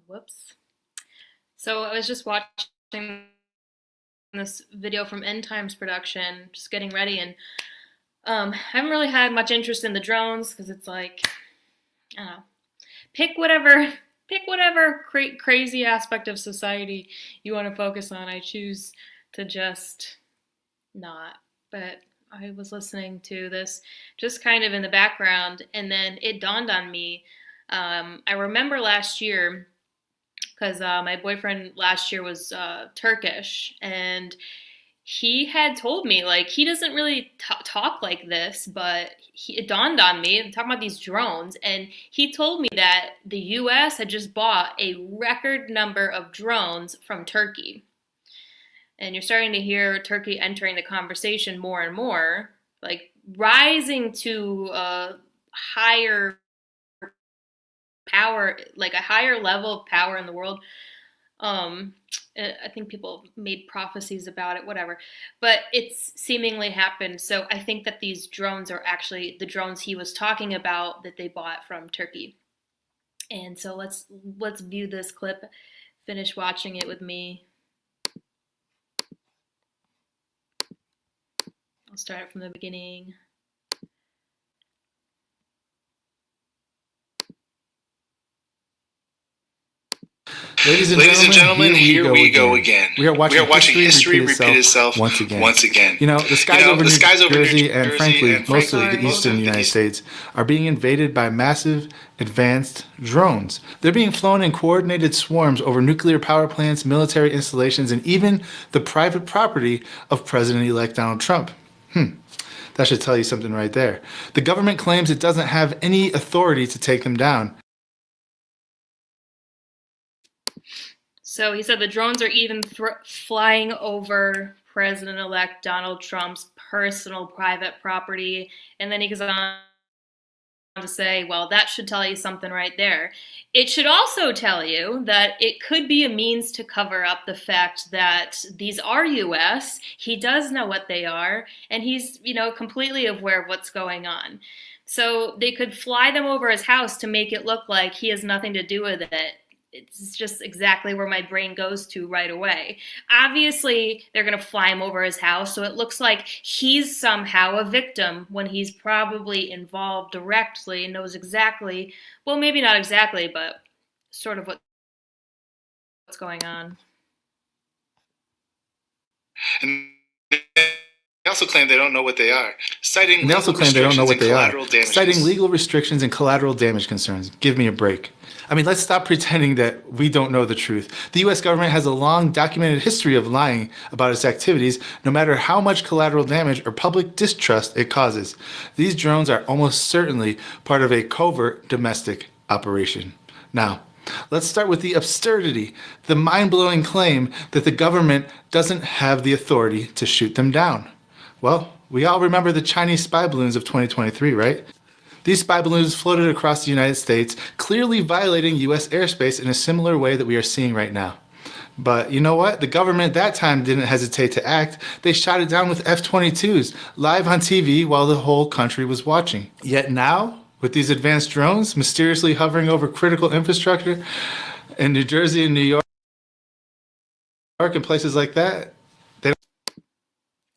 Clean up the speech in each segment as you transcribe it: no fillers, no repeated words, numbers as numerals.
Whoops. So I was just watching this video from End Times Production, just getting ready, and I haven't really had much interest in the drones because it's like, I don't know, pick whatever crazy aspect of society you want to focus on. I choose to just not. But I was listening to this just kind of in the background, and then it dawned on me. I remember last year, because my boyfriend last year was Turkish, and he had told me, like, he doesn't really talk like this, but it dawned on me, I'm talking about these drones, and he told me that the US had just bought a record number of drones from Turkey. And you're starting to hear Turkey entering the conversation more and more, like rising to a higher power, like a higher level of power in the world. I think people made prophecies about it, whatever, but it's seemingly happened. So I think that these drones are actually the drones he was talking about that they bought from Turkey. And so let's view this clip. Finish watching it with me. I'll start it from the beginning. Ladies and gentlemen, here we go again. We are watching history repeat itself once again. You know, the skies over New Jersey and, frankly, most of the eastern United States are being invaded by massive, advanced drones. They're being flown in coordinated swarms over nuclear power plants, military installations, and even the private property of President-elect Donald Trump. That should tell you something right there. The government claims it doesn't have any authority to take them down. So he said the drones are even flying over President-elect Donald Trump's personal private property. And then he goes on to say, well, that should tell you something right there. It should also tell you that it could be a means to cover up the fact that these are US. He does know what they are, and he's, completely aware of what's going on. So they could fly them over his house to make it look like he has nothing to do with it. It's just exactly where my brain goes to right away. Obviously, they're going to fly him over his house, so it looks like he's somehow a victim when he's probably involved directly and knows exactly, well, maybe not exactly, but sort of what's going on. And they also claim they don't know what they are, citing legal restrictions and collateral damage concerns. Give me a break. I mean, let's stop pretending that we don't know the truth. The U.S. government has a long documented history of lying about its activities, no matter how much collateral damage or public distrust it causes. These drones are almost certainly part of a covert domestic operation. Now, let's start with the absurdity, the mind-blowing claim that the government doesn't have the authority to shoot them down. Well, we all remember the Chinese spy balloons of 2023, right? These spy balloons floated across the United States, clearly violating U.S. airspace in a similar way that we are seeing right now. But you know what? The government that time didn't hesitate to act. They shot it down with F-22s, live on TV while the whole country was watching. Yet now, with these advanced drones mysteriously hovering over critical infrastructure in New Jersey and New York and places like that,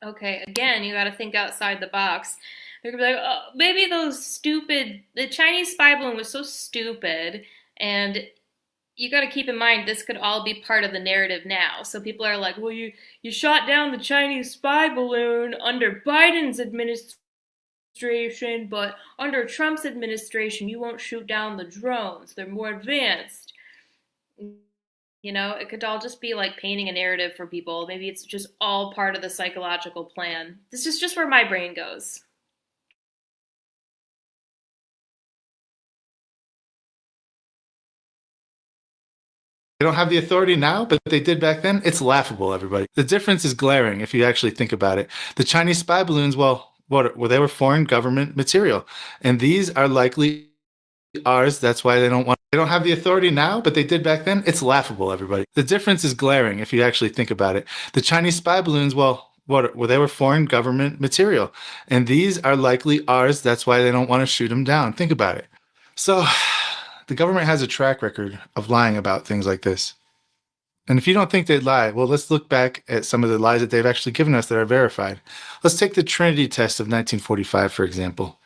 Okay, again, you got to think outside the box. They're going to be like, oh, maybe the Chinese spy balloon was so stupid, and you got to keep in mind this could all be part of the narrative now. So people are like, well, you shot down the Chinese spy balloon under Biden's administration, but under Trump's administration, you won't shoot down the drones. They're more advanced. It could all just be like painting a narrative for people. Maybe it's just all part of the psychological plan. This is just where my brain goes. They don't have the authority now, but they did back then. It's laughable, everybody. The difference is glaring if you actually think about it. The Chinese spy balloons, they were foreign government material. And these are likely ours. That's why they don't have the authority now, but they did back then. It's laughable, everybody. The difference is glaring if you actually think about it. The Chinese spy balloons, they were foreign government material. And these are likely ours. That's why they don't want to shoot them down. Think about it. So The government has a track record of lying about things like this. And if you don't think they'd lie, well, let's look back at some of the lies that they've actually given us that are verified. Let's take the Trinity test of 1945, for example.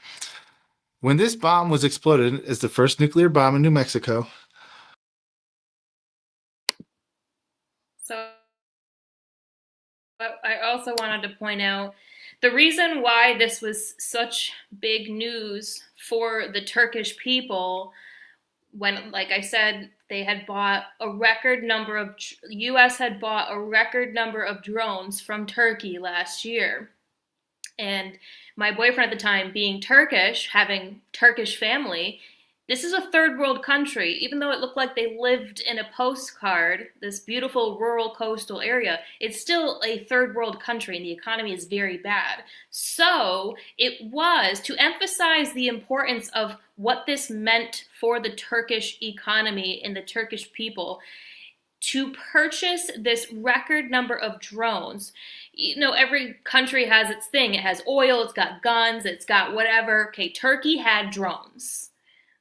When this bomb was exploded as the first nuclear bomb in New Mexico. So I also wanted to point out the reason why this was such big news for the Turkish people when, like I said, they had bought a record number of, US had bought a record number of drones from Turkey last year. And my boyfriend at the time, being Turkish, having Turkish family, this is a third world country. Even though it looked like they lived in a postcard, this beautiful rural coastal area, it's still a third world country and the economy is very bad. So it was to emphasize the importance of what this meant for the Turkish economy and the Turkish people to purchase this record number of drones. You know, every country has its thing. It has oil, it's got guns, it's got whatever. Okay, Turkey had drones.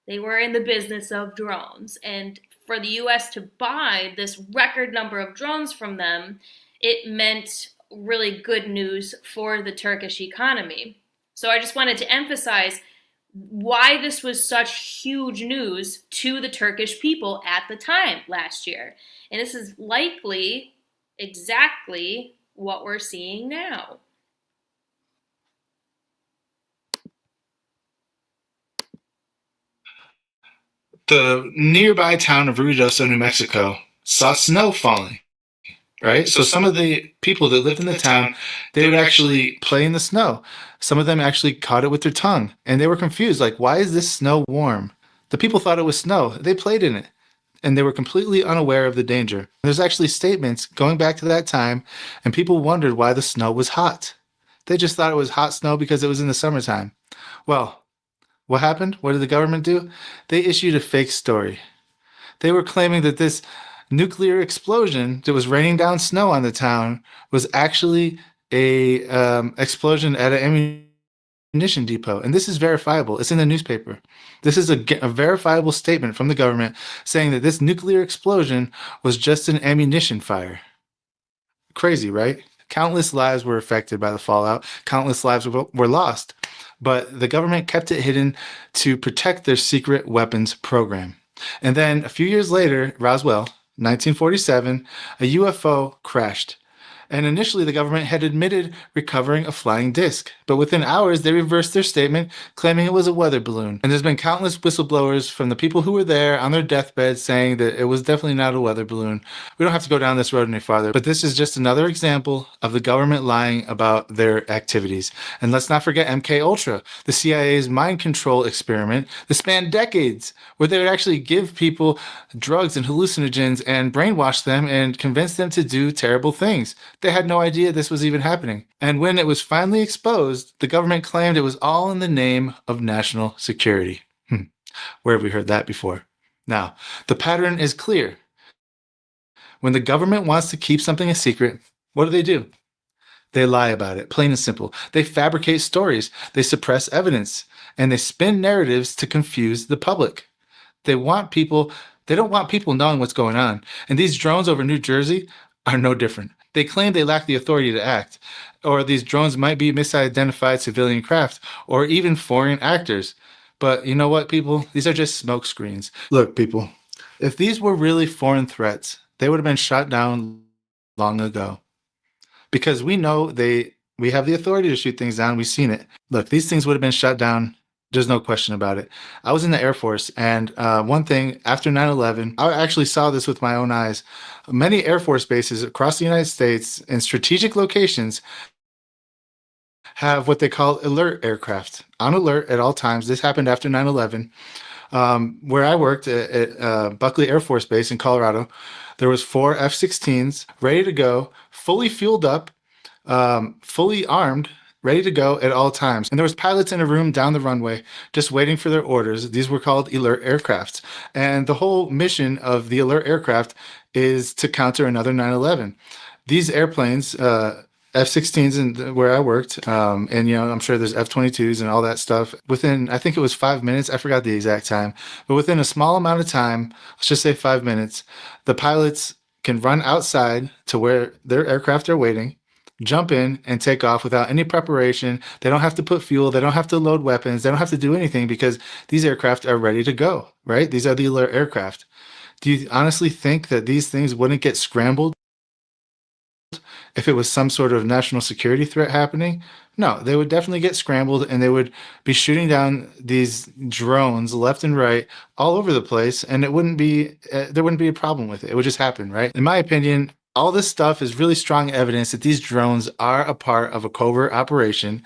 They were in the business of drones. And for the US to buy this record number of drones from them, it meant really good news for the Turkish economy. So I just wanted to emphasize why this was such huge news to the Turkish people at the time last year. And this is likely exactly what we're seeing now. The nearby town of Ruidoso, New Mexico, saw snow falling, right? So some of the people that lived in the town, they would actually play in the snow. Some of them actually caught it with their tongue, and they were confused, like, why is this snow warm? The people thought it was snow. They played in it, and they were completely unaware of the danger. There's actually statements going back to that time, and people wondered why the snow was hot. They just thought it was hot snow because it was in the summertime. Well, what happened? What did the government do? They issued a fake story. They were claiming that this nuclear explosion that was raining down snow on the town was actually a explosion at an ammunition depot. And this is verifiable. It's in the newspaper. This is a verifiable statement from the government saying that this nuclear explosion was just an ammunition fire. Crazy, right? Countless lives were affected by the fallout. Countless lives were lost. But the government kept it hidden to protect their secret weapons program. And then a few years later, Roswell, 1947, a UFO crashed. And initially, the government had admitted recovering a flying disc. But within hours, they reversed their statement, claiming it was a weather balloon. And there's been countless whistleblowers from the people who were there on their deathbed saying that it was definitely not a weather balloon. We don't have to go down this road any farther, but this is just another example of the government lying about their activities. And let's not forget MK Ultra, the CIA's mind control experiment that spanned decades, where they would actually give people drugs and hallucinogens and brainwash them and convince them to do terrible things. They had no idea this was even happening. And when it was finally exposed, the government claimed it was all in the name of national security. Where have we heard that before? Now, the pattern is clear. When the government wants to keep something a secret, what do? They lie about it, plain and simple. They fabricate stories, they suppress evidence, and they spin narratives to confuse the public. They don't want people knowing what's going on. And these drones over New Jersey are no different. They claim they lack the authority to act, or these drones might be misidentified civilian craft, or even foreign actors. But you know what, people? These are just smoke screens. Look, people, if these were really foreign threats, they would have been shot down long ago. Because we know we have the authority to shoot things down. We've seen it. Look, these things would have been shot down. There's no question about it. I was in the Air Force, and one thing, after 9/11, I actually saw this with my own eyes. Many Air Force bases across the United States in strategic locations have what they call alert aircraft, on alert at all times. This happened after 9/11. Where I worked at Buckley Air Force Base in Colorado, there was 4 F-16s ready to go, fully fueled up, fully armed, ready to go at all times. And there was pilots in a room down the runway just waiting for their orders. These were called alert aircrafts. And the whole mission of the alert aircraft is to counter another 9/11. These airplanes, F-16s and where I worked, and I'm sure there's F-22s and all that stuff. Within, I think it was 5 minutes. I forgot the exact time, but within a small amount of time, let's just say 5 minutes, the pilots can run outside to where their aircraft are waiting, jump in and take off without any preparation. They don't have to put fuel. They don't have to load weapons. They don't have to do anything because these aircraft are ready to go, right? These are the alert aircraft. Do you honestly think that these things wouldn't get scrambled if it was some sort of national security threat happening? No, they would definitely get scrambled and they would be shooting down these drones left and right all over the place, and it wouldn't be there wouldn't be a problem with it. It would just happen, right? In my opinion, all this stuff is really strong evidence that these drones are a part of a covert operation,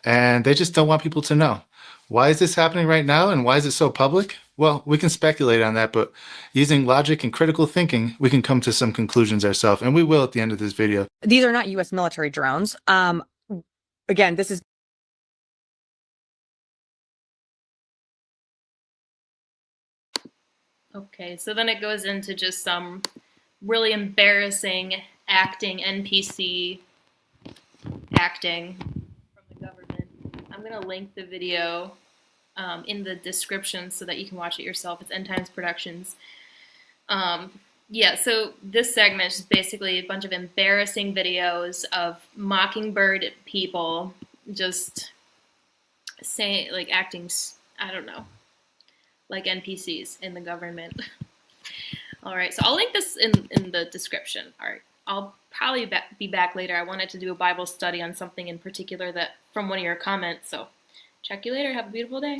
and they just don't want people to know. Why is this happening right now, and why is it so public? Well, we can speculate on that, but using logic and critical thinking, we can come to some conclusions ourselves, and we will at the end of this video. These are not U.S. military drones. Again, this is Okay, so then it goes into just some really embarrassing NPC acting from the government. I'm going to link the video in the description so that you can watch it yourself. It's End Times Productions. Yeah, so this segment is basically a bunch of embarrassing videos of mockingbird people just saying, like, acting, I don't know, like NPCs in the government. All right, so I'll link this in the description. All right, I'll probably be back later. I wanted to do a Bible study on something in particular that from one of your comments, so check you later. Have a beautiful day.